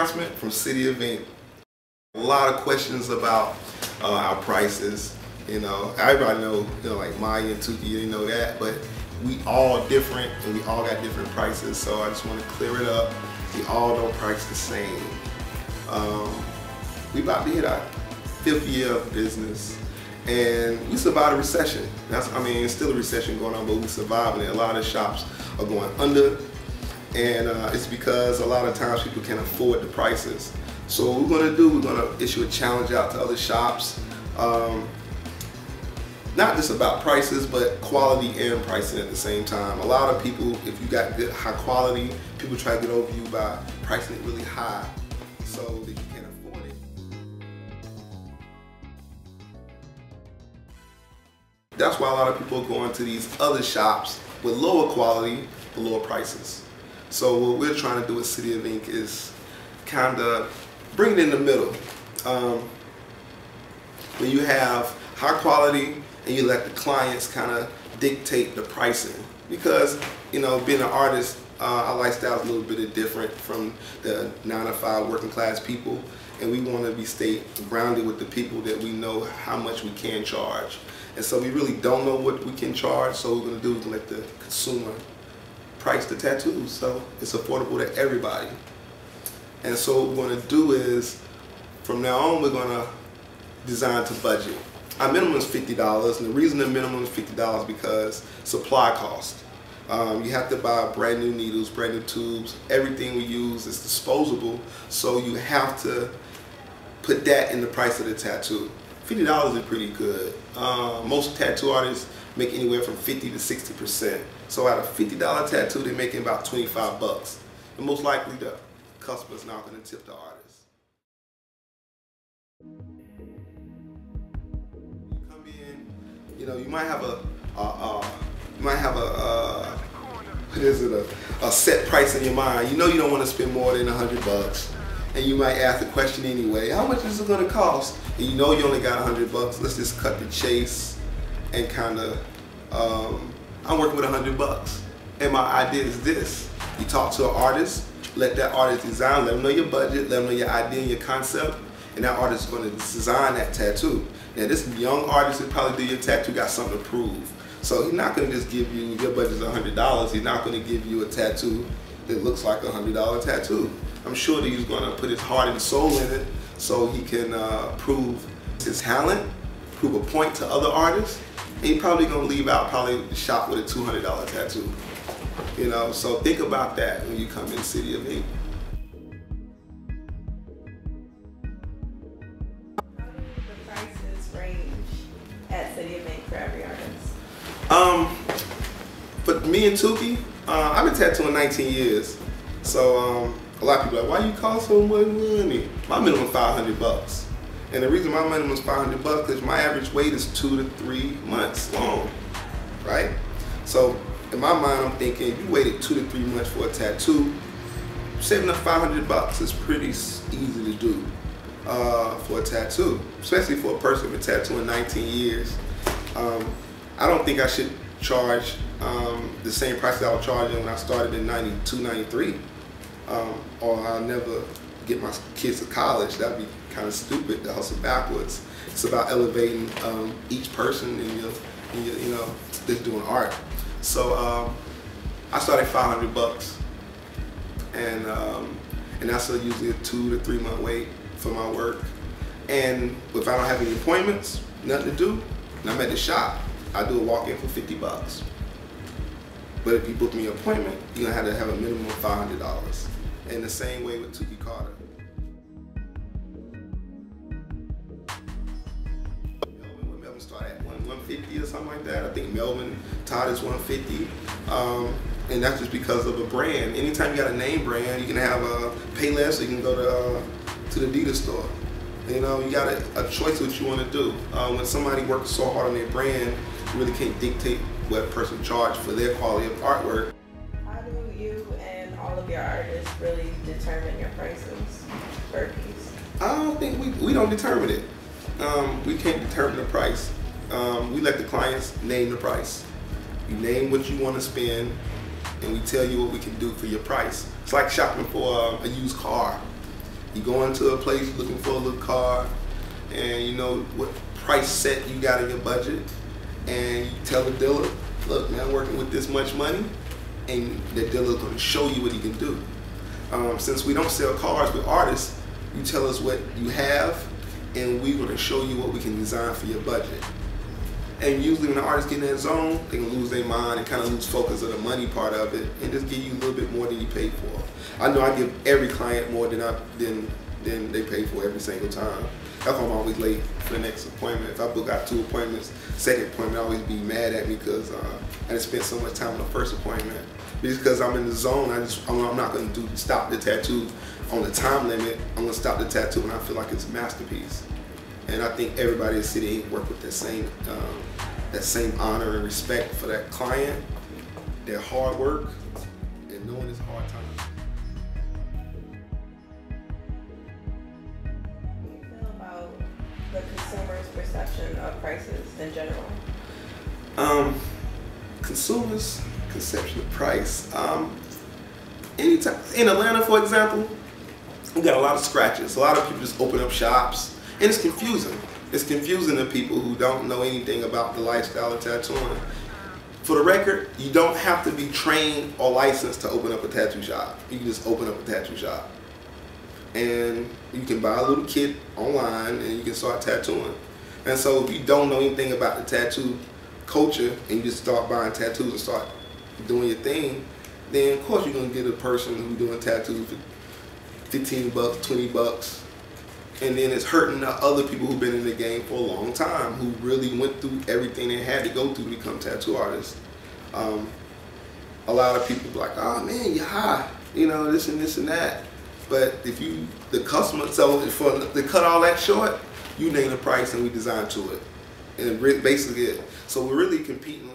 announcement from City of Ink. A lot of questions about our prices. You know, everybody know, like Miya and Tuki, they know that, but we all different and we all got different prices. So I just want to clear it up. We all don't price the same. We about to hit our 5th year of business, and we survived a recession. It's still a recession going on, but we survived it. A lot of shops are going under, and it's because a lot of times people can't afford the prices. So what we're going to do, we're going to issue a challenge out to other shops. Not just about prices, but quality and pricing at the same time. A lot of people, if you got good, high quality, people try to get over you by pricing it really high so that you can't afford it. That's why a lot of people are going to these other shops with lower quality for lower prices. So what we're trying to do with City of Ink is kind of bring it in the middle. When you have high quality and you let the clients kind of dictate the pricing, because being an artist, our lifestyle is a little bit different from the 9-to-5 working class people, and we want to stay grounded with the people that we know how much we can charge. And so we really don't know what we can charge, so what we're going to do is let the consumer price the tattoos so it's affordable to everybody. And so what we're going to do is, from now on, we're going to design to budget. Our minimum is $50, and the reason the minimum is $50 is because supply cost. You have to buy brand new needles, brand new tubes. Everything we use is disposable, so you have to put that in the price of the tattoo. $50 is pretty good. Most tattoo artists make anywhere from 50 to 60%. So out of $50 tattoo, they're making about 25 bucks. And most likely the customer's not going to tip the artist. You come in, you might have a set price in your mind. You don't want to spend more than 100 bucks. And you might ask the question anyway, how much is it going to cost? And you only got 100 bucks. Let's just cut the chase and kind of, I'm working with 100 bucks. And my idea is this. You talk to an artist, let that artist design, let them know your budget, let them know your idea and your concept, and that artist is going to design that tattoo. Now this young artist that probably do your tattoo got something to prove. So he's not going to just give you, your budget's $100, he's not going to give you a tattoo that looks like a $100 tattoo. I'm sure that he's going to put his heart and soul in it so he can prove his talent, prove a point to other artists, and he's probably going to leave out the shop with a $200 tattoo. So think about that when you come in City of Ink. How do the prices range at City of Ink for every artist? For me and Tuki, I've been tattooing 19 years. So a lot of people are like, why you cost so much money? My minimum is 500 bucks. And the reason my minimum is 500 bucks is because my average wait is 2 to 3 months long, right? So in my mind, I'm thinking, if you waited 2 to 3 months for a tattoo, saving up 500 bucks is pretty easy to do for a tattoo, especially for a person who's been tattooing 19 years. I don't think I should charge the same price that I was charging when I started in 92, 93. Or I'll never get my kids to college. That'd be kind of stupid to hustle backwards. It's about elevating each person in your that's doing art. So I started 500 bucks, and that's usually a 2 to 3 month wait for my work. And if I don't have any appointments, nothing to do, and I'm at the shop, I do a walk-in for 50 bucks. But if you book me an appointment, you're gonna have to have a minimum of $500. And the same way with Tuki Carter. Melvin started at 150 or something like that. I think Melvin Todd is 150. And that's just because of a brand. Anytime you got a name brand, you can have a Payless, or you can go to the Adidas store. You got a choice of what you want to do. When somebody works so hard on their brand, you really can't dictate what a person charges for their quality of artwork. How do you and all of your artists really determine your prices per piece? I don't think we don't determine it. We can't determine the price. We let the clients name the price. You name what you want to spend, and we tell you what we can do for your price. It's like shopping for a used car. You go into a place looking for a little car, and you know what price set you got in your budget, and you tell the dealer, look man, I'm working with this much money, and the dealer's going to show you what he can do. Since we don't sell cars with artists, you tell us what you have, and we're going to show you what we can design for your budget. And usually when the artists get in that zone, they can lose their mind and kind of lose focus of the money part of it, and just give you a little bit more than you paid for. I know I give every client more than they pay for every single time. That's why I'm always late for the next appointment. If I book out 2 appointments, second appointment, I always be mad at me because I just spent so much time on the first appointment. Just because I'm in the zone, I'm not going to stop the tattoo on the time limit. I'm going to stop the tattoo when I feel like it's a masterpiece. And I think everybody in the city work with that same honor and respect for that client, their hard work, and knowing it's hard times. What do you feel about the consumer's perception of prices in general? Consumers' conception of price. Anytime in Atlanta, for example, we got a lot of scratches. A lot of people just open up shops, and it's confusing. It's confusing to people who don't know anything about the lifestyle of tattooing. For the record, you don't have to be trained or licensed to open up a tattoo shop. You can just open up a tattoo shop. And you can buy a little kit online and you can start tattooing. And so if you don't know anything about the tattoo culture and you just start buying tattoos and start doing your thing, then of course you're gonna get a person who's doing tattoos for 15 bucks, 20 bucks. And then it's hurting the other people who've been in the game for a long time, who really went through everything they had to go through to become tattoo artists. A lot of people be like, oh man, you're high, you know, this and that. But if the customer, so to cut all that short, you name the price and we design to it. And basically it. So we're really competing.